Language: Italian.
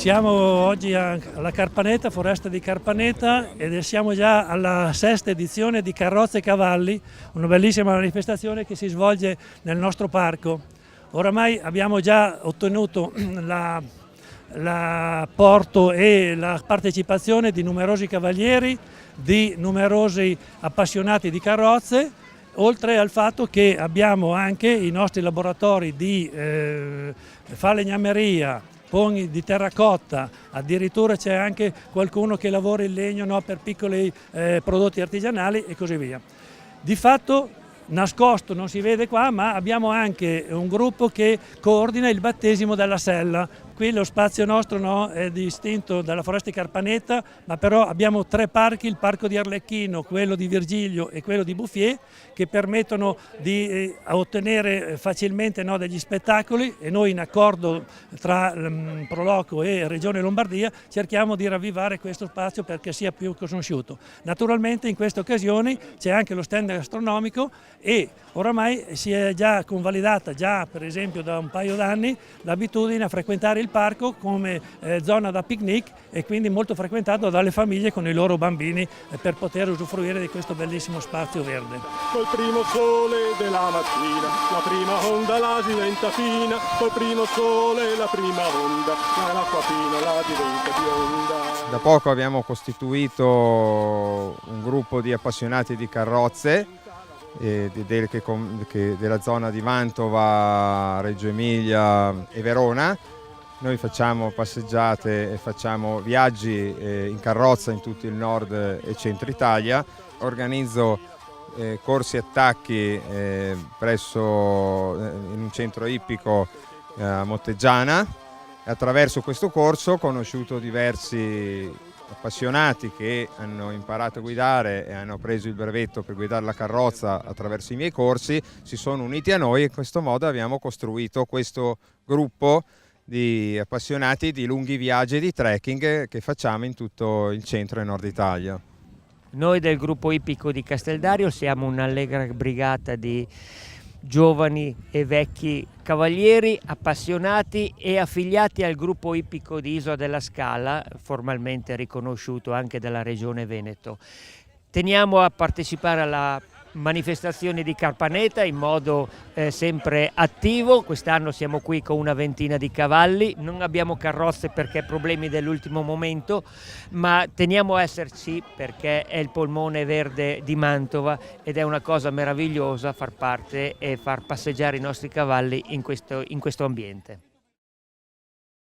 Siamo oggi alla Carpaneta, foresta di Carpaneta, ed siamo già alla sesta edizione di Carrozze e Cavalli, una bellissima manifestazione che si svolge nel nostro parco. Oramai abbiamo già ottenuto l'apporto e la partecipazione di numerosi cavalieri, di numerosi appassionati di carrozze, oltre al fatto che abbiamo anche i nostri laboratori di falegnameria, pogni di terracotta, addirittura c'è anche qualcuno che lavora il legno, per piccoli prodotti artigianali e così via. Di fatto, nascosto non si vede qua, ma abbiamo anche un gruppo che coordina il battesimo della sella. Qui lo spazio nostro è distinto dalla foresta di Carpaneta, ma però abbiamo tre parchi, il parco di Arlecchino, quello di Virgilio e quello di Bouffier, che permettono di ottenere facilmente degli spettacoli, e noi, in accordo tra Proloco e Regione Lombardia, cerchiamo di ravvivare questo spazio perché sia più conosciuto. Naturalmente in queste occasioni c'è anche lo stand gastronomico, e oramai si è già convalidata, per esempio da un paio d'anni, l'abitudine a frequentare il parco come zona da picnic, e quindi molto frequentato dalle famiglie con i loro bambini per poter usufruire di questo bellissimo spazio verde. Col primo sole della mattina, la prima onda la diventa fina, col primo sole la prima onda, l'acqua fina la diventa bionda. Da poco abbiamo costituito un gruppo di appassionati di carrozze della zona di Mantova, Reggio Emilia e Verona. Noi facciamo passeggiate e facciamo viaggi in carrozza in tutto il nord e centro Italia. Organizzo corsi e attacchi in un centro ippico a Motteggiana. Attraverso questo corso ho conosciuto diversi appassionati che hanno imparato a guidare e hanno preso il brevetto per guidare la carrozza attraverso i miei corsi, si sono uniti a noi, e in questo modo abbiamo costruito questo gruppo di appassionati di lunghi viaggi e di trekking che facciamo in tutto il centro e nord Italia. Noi del gruppo ippico di Casteldario siamo un'allegra brigata di giovani e vecchi cavalieri appassionati e affiliati al gruppo ippico di Isola della Scala, formalmente riconosciuto anche dalla Regione Veneto. Teniamo a partecipare alla manifestazione di Carpaneta in modo sempre attivo. Quest'anno siamo qui con una ventina di cavalli, non abbiamo carrozze perché problemi dell'ultimo momento, ma teniamo a esserci perché è il polmone verde di Mantova ed è una cosa meravigliosa far parte e far passeggiare i nostri cavalli in questo ambiente.